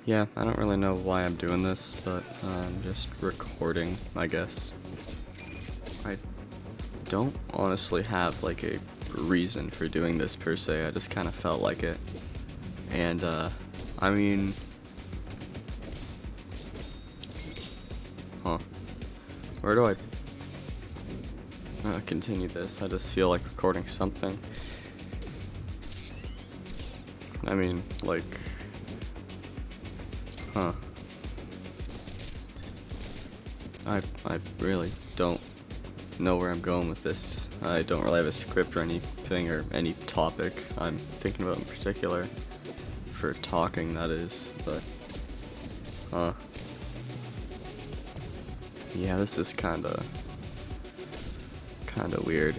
Yeah, I don't really know why I'm doing this, but I'm just recording, I guess. I don't honestly have like a reason for doing this per se, I just kind of felt like it. And, I mean, huh, where do I continue this? I just feel like recording something. I mean, like, huh. I really don't know where I'm going with this. I don't really have a script or anything or any topic I'm thinking about in particular for talking, that is, but yeah, this is kinda weird.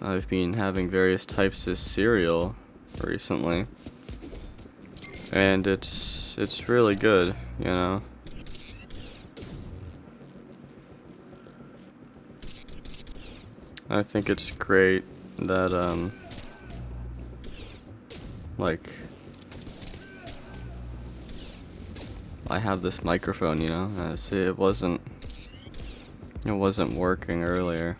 I've been having various types of cereal recently, and it's really good, you know. I think it's great that like I have this microphone, you know, as it wasn't working earlier.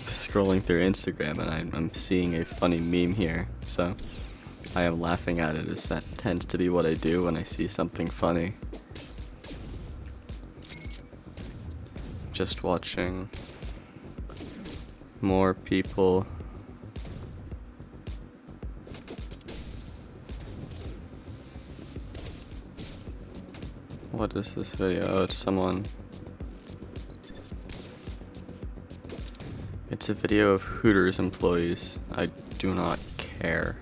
Scrolling through Instagram and I'm seeing a funny meme here, so I am laughing at it, as that tends to be what I do when I see something funny. Just watching more people what is this video? Oh, it's someone. It's a video of Hooters employees. I do not care.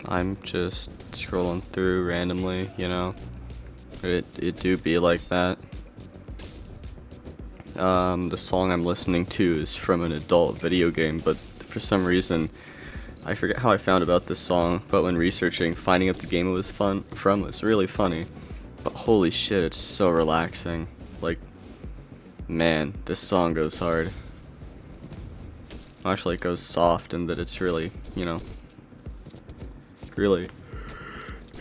I'm just scrolling through randomly, you know. It do be like that. The song I'm listening to is from an adult video game, but for some reason I forget how I found about this song, but when researching, finding out the game it was from was really funny. But holy shit, it's so relaxing. Like, man, this song goes hard. Actually, it goes soft, and that it's really, you know, really,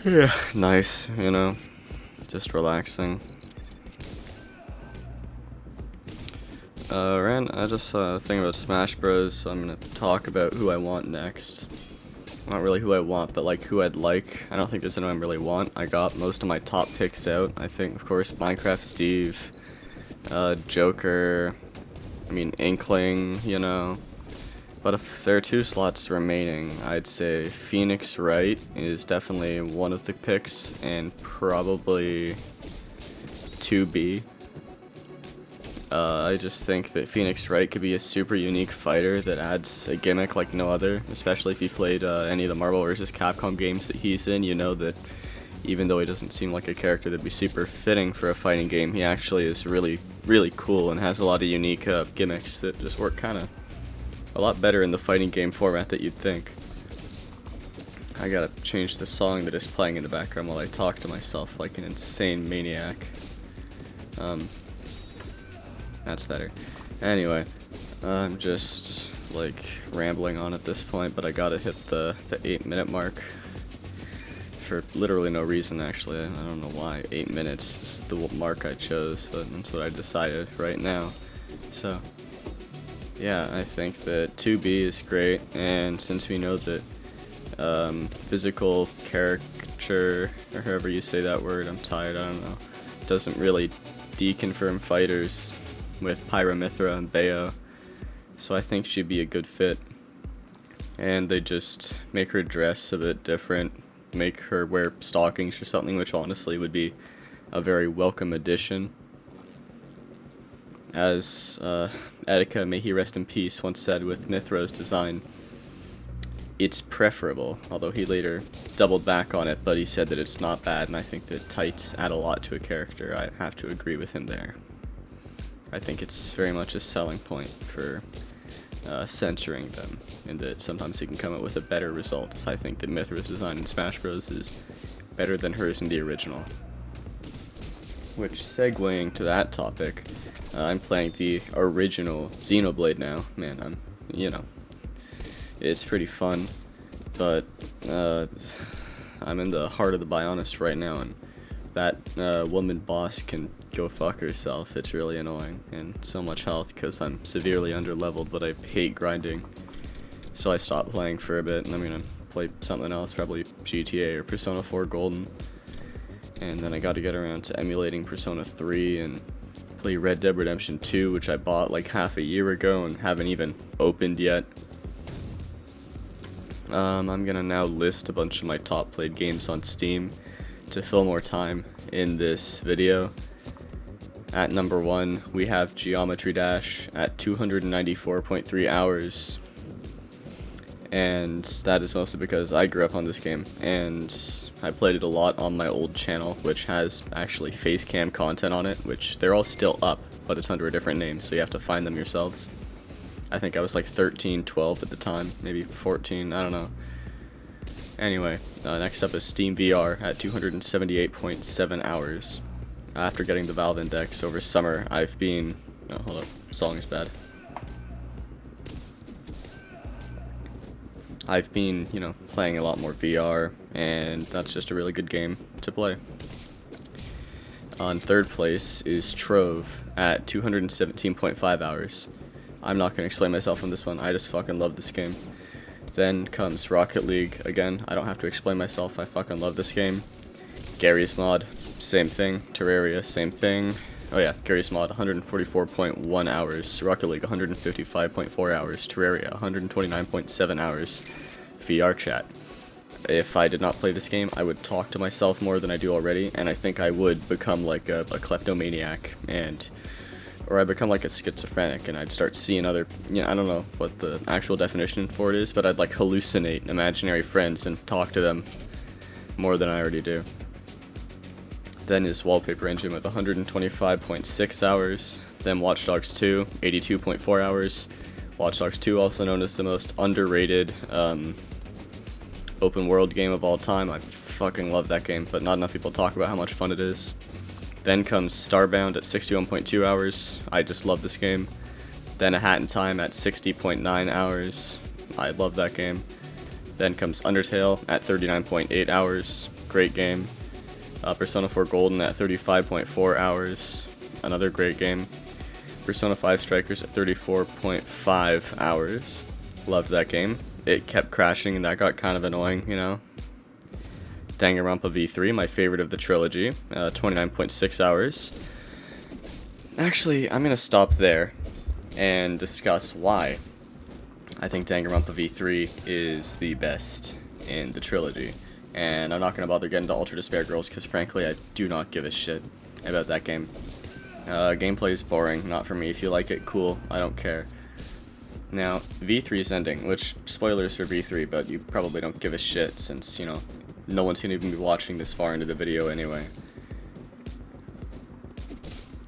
yeah, nice, you know, just relaxing. Rant, I just think about Smash Bros, so I'm gonna talk about who I want next. Not really who I want, but like who I'd like. I don't think there's anyone I really want. I got most of my top picks out. I think, of course, Minecraft Steve, Joker, I mean, Inkling, you know. But if there are 2 slots remaining, I'd say Phoenix Wright is definitely one of the picks, and probably 2B. I just think that Phoenix Wright could be a super unique fighter that adds a gimmick like no other, especially if you played any of the Marvel vs. Capcom games that he's in. You know that even though he doesn't seem like a character that'd be super fitting for a fighting game, he actually is really, really cool and has a lot of unique gimmicks that just work kind of a lot better in the fighting game format that you'd think. I gotta change the song that is playing in the background while I talk to myself like an insane maniac. That's better. Anyway, I'm just like rambling on at this point, but I gotta hit the 8-minute mark for literally no reason, actually. I don't know why 8 minutes is the mark I chose, but that's what I decided right now. So yeah, I think that 2B is great, and since we know that physical caricature, or however you say that word, I'm tired, I don't know, doesn't really deconfirm fighters with Pyramithra and Bayo, so I think she'd be a good fit. And they just make her dress a bit different, make her wear stockings or something, which honestly would be a very welcome addition. As Etika, may he rest in peace, once said with Mithra's design, it's preferable, although he later doubled back on it, but he said that it's not bad, and I think that tights add a lot to a character. I have to agree with him there. I think it's very much a selling point for censoring them, and that sometimes he can come up with a better result, as I think that Mythra's design in Smash Bros. Is better than hers in the original. Which, segueing to that topic, I'm playing the original Xenoblade now. Man, it's pretty fun, but I'm in the heart of the Bionis right now, and that woman boss can go fuck herself. It's really annoying, and so much health because I'm severely underleveled, but I hate grinding. So I stopped playing for a bit, and I'm gonna play something else, probably GTA or Persona 4 Golden. And then I got to get around to emulating Persona 3 and play Red Dead Redemption 2, which I bought like half a year ago and haven't even opened yet. I'm gonna now list a bunch of my top played games on Steam to fill more time in this video. At number 1, we have Geometry Dash at 294.3 hours. And that is mostly because I grew up on this game, and I played it a lot on my old channel, which has actually face cam content on it, which they're all still up, but it's under a different name, so you have to find them yourselves. I think I was like 13, 12 at the time, maybe 14, I don't know. Anyway, next up is Steamvr at 278.7 hours. After getting the Valve Index over summer, I've been... Oh, hold up, song is bad. I've been, playing a lot more VR, and that's just a really good game to play. On third place is Trove at 217.5 hours. I'm not going to explain myself on this one, I just fucking love this game. Then comes Rocket League. Again, I don't have to explain myself, I fucking love this game. Gary's Mod, same thing. Terraria, same thing. Oh yeah, Gary's Mod, 144.1 hours. Rocket League, 155.4 hours. Terraria, 129.7 hours. VR chat. If I did not play this game, I would talk to myself more than I do already, and I think I would become like a kleptomaniac, or I become like a schizophrenic, and I'd start seeing other, I don't know what the actual definition for it is, but I'd like hallucinate imaginary friends and talk to them more than I already do. Then is Wallpaper Engine with 125.6 hours. Then Watch Dogs 2, 82.4 hours. Watch Dogs 2, also known as the most underrated open world game of all time. I fucking love that game, but not enough people talk about how much fun it is. Then comes Starbound at 61.2 hours. I just love this game. Then A Hat in Time at 60.9 hours. I love that game. Then comes Undertale at 39.8 hours. Great game. Persona 4 Golden at 35.4 hours. Another great game. Persona 5 Strikers at 34.5 hours. Loved that game. It kept crashing and that got kind of annoying, Danganronpa V3, my favorite of the trilogy, 29.6 hours. Actually, I'm going to stop there and discuss why I think Danganronpa V3 is the best in the trilogy. And I'm not going to bother getting to Ultra Despair Girls because frankly I do not give a shit about that game. Gameplay is boring, not for me. If you like it, cool, I don't care. Now, V3's ending, which, spoilers for V3, but you probably don't give a shit since, no one's gonna even be watching this far into the video anyway.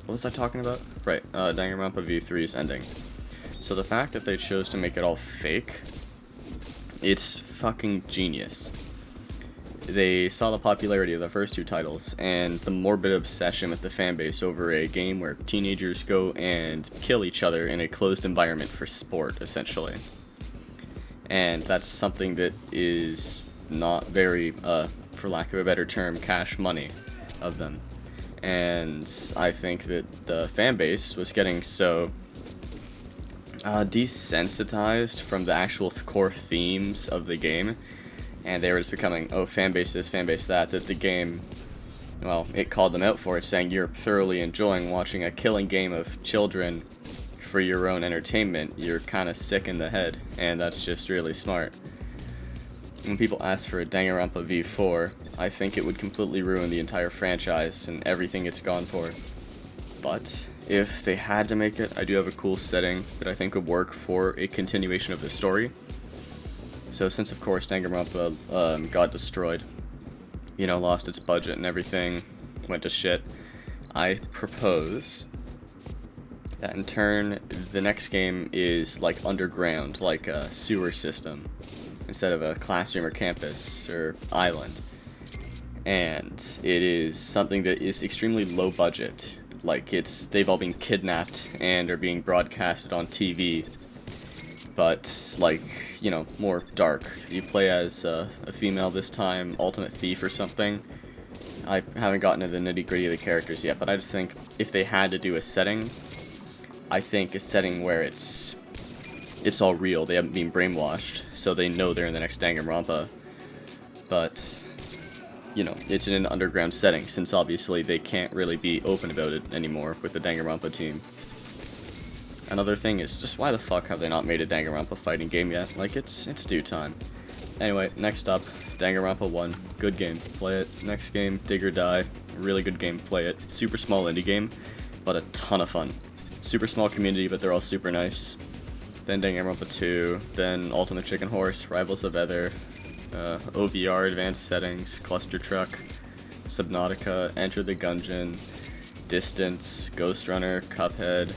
What was I talking about? Right, Danganronpa V3's ending. So the fact that they chose to make it all fake, it's fucking genius. They saw the popularity of the first two titles, and the morbid obsession with the fanbase over a game where teenagers go and kill each other in a closed environment for sport, essentially. And that's something that is not very, for lack of a better term, cash money of them. And I think that the fanbase was getting so desensitized from the actual core themes of the game, and they were just becoming, fanbase this, fanbase that the game, well, it called them out for it, saying you're thoroughly enjoying watching a killing game of children for your own entertainment. You're kind of sick in the head, and that's just really smart. When people ask for a Danganronpa V4, I think it would completely ruin the entire franchise and everything it's gone for. But if they had to make it, I do have a cool setting that I think would work for a continuation of the story. So since, of course, Danganronpa got destroyed, lost its budget and everything, went to shit, I propose That in turn, the next game is like underground, like a sewer system, instead of a classroom or campus or island. And it is something that is extremely low budget. Like they've all been kidnapped and are being broadcasted on TV. But like, you know, more dark. You play as a female this time, ultimate thief or something. I haven't gotten to the nitty gritty of the characters yet, but I just think if they had to do a setting, I think a setting where it's all real. They haven't been brainwashed, so they know they're in the next Danganronpa. But you know, it's in an underground setting, since obviously they can't really be open about it anymore with the Danganronpa team. Another thing is, just why the fuck have they not made a Danganronpa fighting game yet? Like, it's due time. Anyway, next up, Danganronpa 1. Good game. Play it. Next game, Dig or Die. Really good game. Play it. Super small indie game, but a ton of fun. Super small community, but they're all super nice. Then Danganronpa 2. Then Ultimate Chicken Horse, Rivals of Ether, OVR Advanced Settings, Cluster Truck, Subnautica, Enter the Gungeon, Distance, Ghost Runner, Cuphead,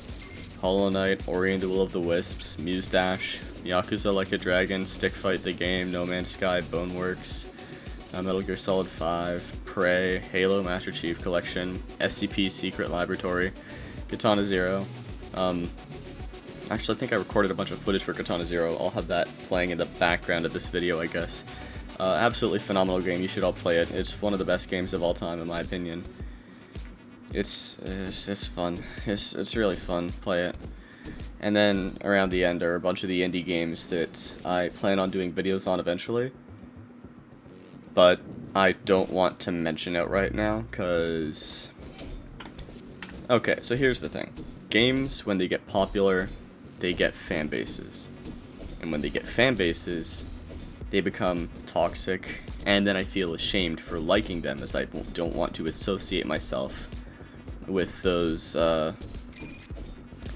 Hollow Knight, Ori and the Will of the Wisps, Muse Dash, Yakuza Like a Dragon, Stick Fight the Game, No Man's Sky, Boneworks, Metal Gear Solid 5, Prey, Halo Master Chief Collection, SCP Secret Laboratory, Katana Zero. Actually, I think I recorded a bunch of footage for Katana Zero. I'll have that playing in the background of this video, I guess. Absolutely phenomenal game. You should all play it. It's one of the best games of all time, in my opinion. It's fun. It's really fun. Play it. And then around the end are a bunch of the indie games that I plan on doing videos on eventually. But I don't want to mention it right now, because... Okay, so here's the thing. Games, when they get popular, they get fan bases. And when they get fan bases, they become toxic, and then I feel ashamed for liking them, as I don't want to associate myself with those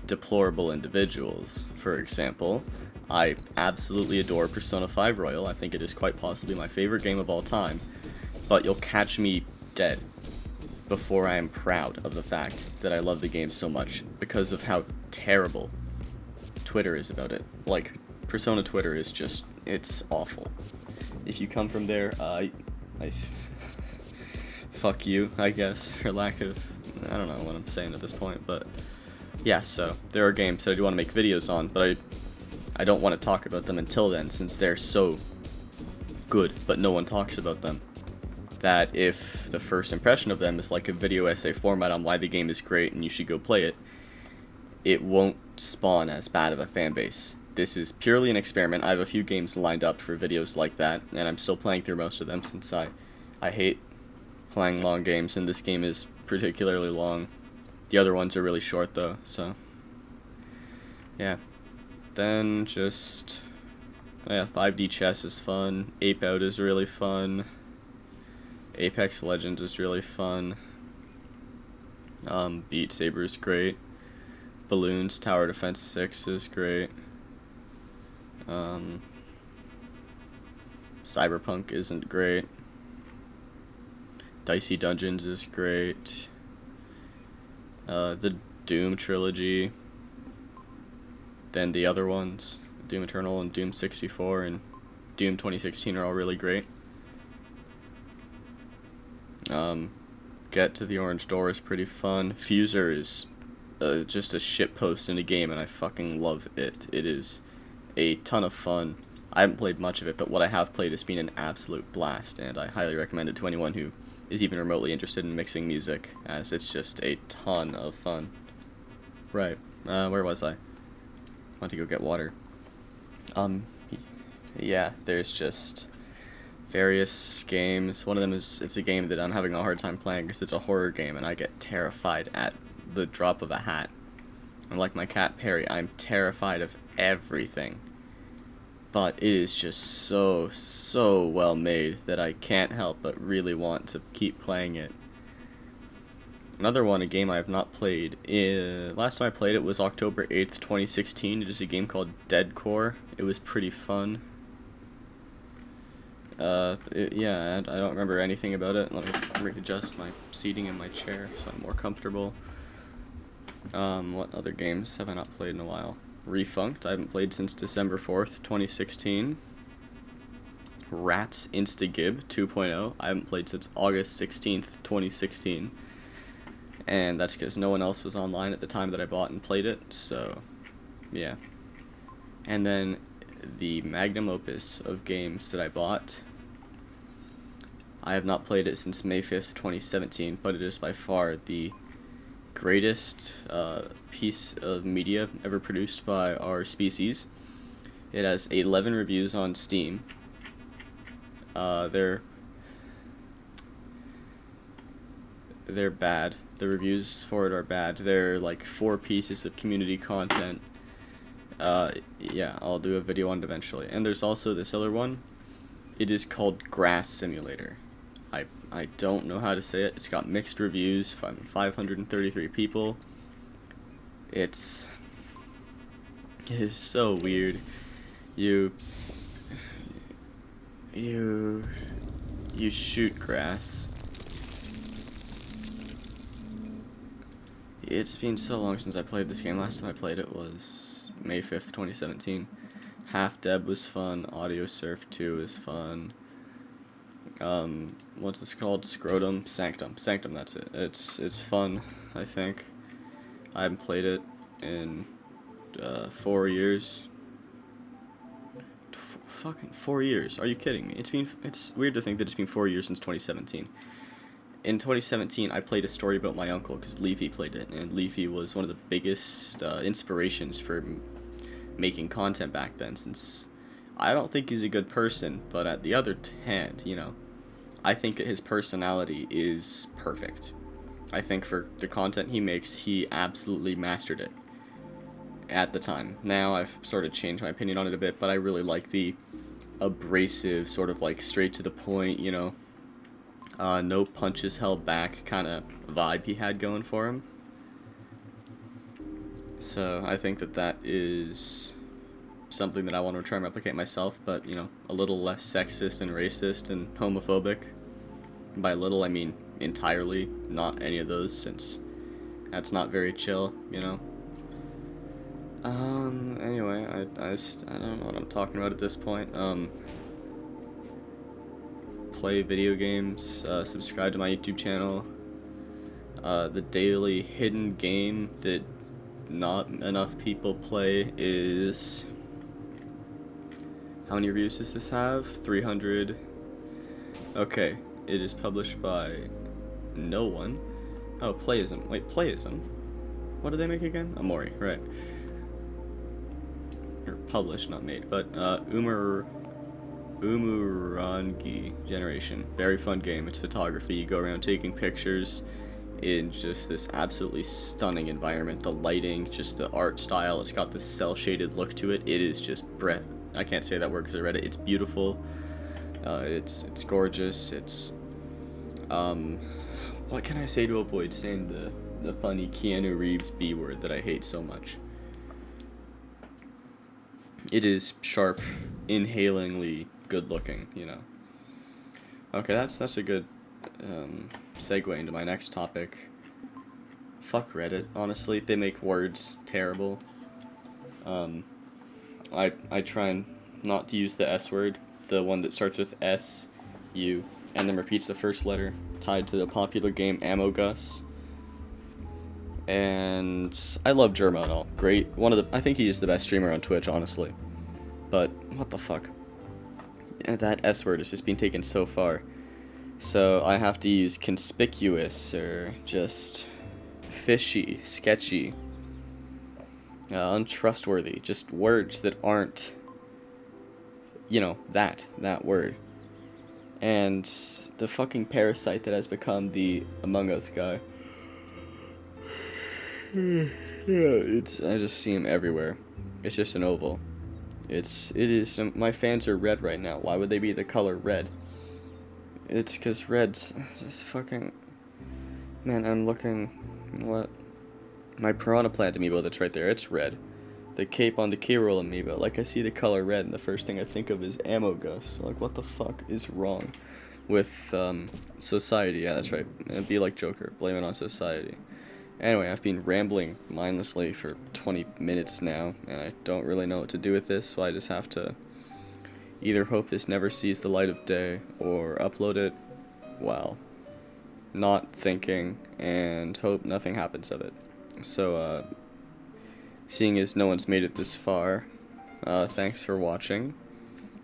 deplorable individuals. For example, I absolutely adore Persona 5 Royal. I think it is quite possibly my favorite game of all time, but you'll catch me dead before I am proud of the fact that I love the game so much, because of how terrible Twitter is about it. Like, Persona Twitter is just, it's awful. If you come from there, fuck you, I guess, for lack of, I don't know what I'm saying at this point, but yeah, so there are games that I do want to make videos on, but I don't want to talk about them until then, since they're so good, but no one talks about them. That if the first impression of them is like a video essay format on why the game is great and you should go play it, it won't spawn as bad of a fan base. This is purely an experiment. I have a few games lined up for videos like that, and I'm still playing through most of them, since I hate playing long games, and this game is particularly long. The other ones are really short though, so yeah. Then just, yeah, 5D chess is fun, Ape Out is really fun, Apex Legends is really fun, Beat Saber is great, Balloons Tower Defense 6 is great, Cyberpunk isn't great, Dicey Dungeons is great, the Doom trilogy, then the other ones, Doom Eternal and Doom 64 and Doom 2016 are all really great. Get to the Orange Door is pretty fun. Fuser is just a shitpost in a game, and I fucking love it. It is a ton of fun. I haven't played much of it, but what I have played has been an absolute blast, and I highly recommend it to anyone who is even remotely interested in mixing music, as it's just a ton of fun. Right, where was I? Went to go get water. Yeah, there's just various games. One of them is, it's a game that I'm having a hard time playing because it's a horror game, and I get terrified at the drop of a hat. And like my cat Perry, I'm terrified of everything. But it is just so well made that I can't help but really want to keep playing it. Another one, a game I have not played, last time I played it was October 8th, 2016. It is a game called Dead Core. It was pretty fun. Yeah, and I don't remember anything about it. Let me readjust my seating in my chair so I'm more comfortable. What other games have I not played in a while? Refunked, I haven't played since December 4th, 2016. Rats Instagib 2.0, I haven't played since August 16th, 2016. And that's because no one else was online at the time that I bought and played it, so yeah. And then the magnum opus of games that I bought, I have not played it since May 5th, 2017, but it is by far the greatest piece of media ever produced by our species. It has 11 reviews on Steam. They're bad. The reviews for it are bad. They're like 4 pieces of community content. Yeah, I'll do a video on it eventually. And there's also this other one. It is called Grass Simulator. I don't know how to say it. It's got mixed reviews from 533 people. It is so weird. You shoot grass. It's been so long since I played this game. Last time I played it was May 5th, 2017. Half Deb was fun. Audio Surf 2 is fun. What's this called? Scrotum? Sanctum, that's it. It's fun, I think. I haven't played it in 4 years. Fucking 4 years. Are you kidding me? It's weird to think that it's been 4 years since 2017. In 2017, I played a story about my uncle because Leafy played it, and Leafy was one of the biggest inspirations for making content back then, since I don't think he's a good person, but at the other hand, you know, I think that his personality is perfect. I think for the content he makes, he absolutely mastered it at the time. Now I've sort of changed my opinion on it a bit, but I really like the abrasive, sort of like straight to the point, you know, no punches held back kind of vibe he had going for him. So I think that is something that I want to try and replicate myself, but, you know, a little less sexist and racist and homophobic. By little, I mean entirely not any of those, since that's not very chill, you know. Anyway, I don't know what I'm talking about at this point. Play video games, subscribe to my YouTube channel. The daily hidden game that not enough people play is... How many reviews does this have? 300. Okay, it is published by no one. Oh, Playism. Wait, Playism? What did they make again? Amori, right. Or published, not made, but Umurangi Generation. Very fun game. It's photography. You go around taking pictures in just this absolutely stunning environment. The lighting, just the art style, it's got this cel-shaded look to it. It is just I can't say that word because I read it. It's beautiful. It's gorgeous. It's what can I say to avoid saying the funny Keanu Reeves B word that I hate so much? It is sharp, inhalingly good looking, you know. Okay, that's a good segue into my next topic. Fuck Reddit, honestly. They make words terrible. I try and not to use the S word, the one that starts with S, U, and then repeats the first letter, tied to the popular game Ammogus. And I love Germa and all. Great. I think he is the best streamer on Twitch, honestly. But what the fuck? That S word has just been taken so far. So I have to use conspicuous or just fishy, sketchy, untrustworthy, just words that aren't, you know, that word. And the fucking parasite that has become the Among Us guy. I just see him everywhere. It's just an oval. My fans are red right now. Why would they be the color red? It's because red's just fucking... Man, I'm looking... What? My Piranha Plant amiibo that's right there, it's red. The cape on the K-Roll amiibo, like, I see the color red, and the first thing I think of is Ammogus. Like, what the fuck is wrong with society? Yeah, that's right. It'd be like Joker, blame it on society. Anyway, I've been rambling mindlessly for 20 minutes now, and I don't really know what to do with this, so I just have to either hope this never sees the light of day, or upload it while not thinking, and hope nothing happens of it. So, seeing as no one's made it this far, thanks for watching.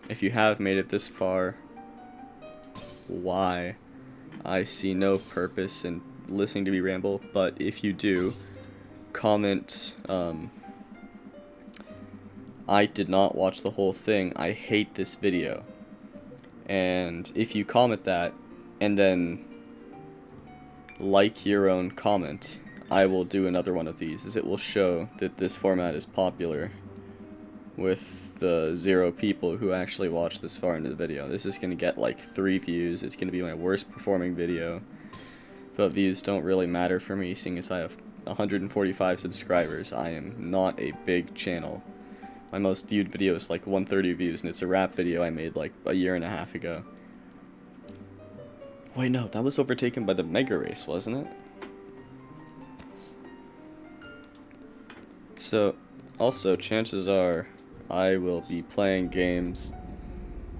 If you have made it this far, why? I see no purpose in listening to me ramble, but if you do, comment, I did not watch the whole thing, I hate this video. And if you comment that, and then like your own comment, I will do another one of these, as it will show that this format is popular with the 0 people who actually watch this far into the video. This is going to get like 3 views, it's going to be my worst performing video, but views don't really matter for me, seeing as I have 145 subscribers. I am not a big channel. My most viewed video is like 130 views, and it's a rap video I made like a year and a half ago. Wait, no, that was overtaken by the Mega Race, wasn't it? So, also, chances are I will be playing games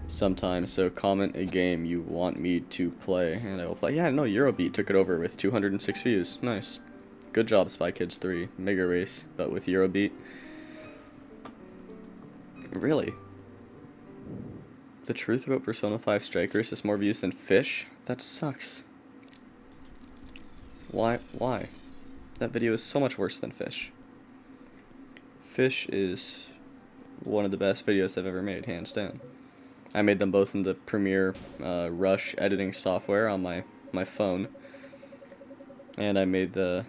sometime, so comment a game you want me to play, and I will play. Yeah, no, Eurobeat took it over with 206 views. Nice. Good job, Spy Kids 3. Mega Race, but with Eurobeat. Really? The truth about Persona 5 Strikers has more views than Fish? That sucks. Why? That video is so much worse than Fish. Fish is one of the best videos I've ever made, hands down. I made them both in the Premiere Rush editing software on my phone. And I made the...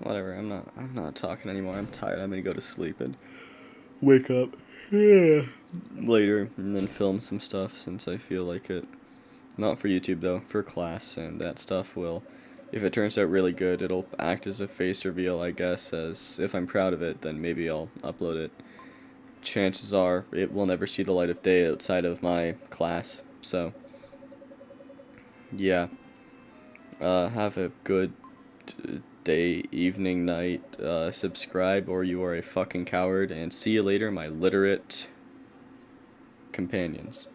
whatever, I'm not talking anymore. I'm tired. I'm gonna go to sleep and wake up later and then film some stuff since I feel like it. Not for YouTube though, for class, and that stuff will, if it turns out really good, it'll act as a face reveal, I guess, as if I'm proud of it, then maybe I'll upload it. Chances are it will never see the light of day outside of my class, so yeah. Have a good day, evening, night, subscribe or you are a fucking coward, and see you later, my literate companions.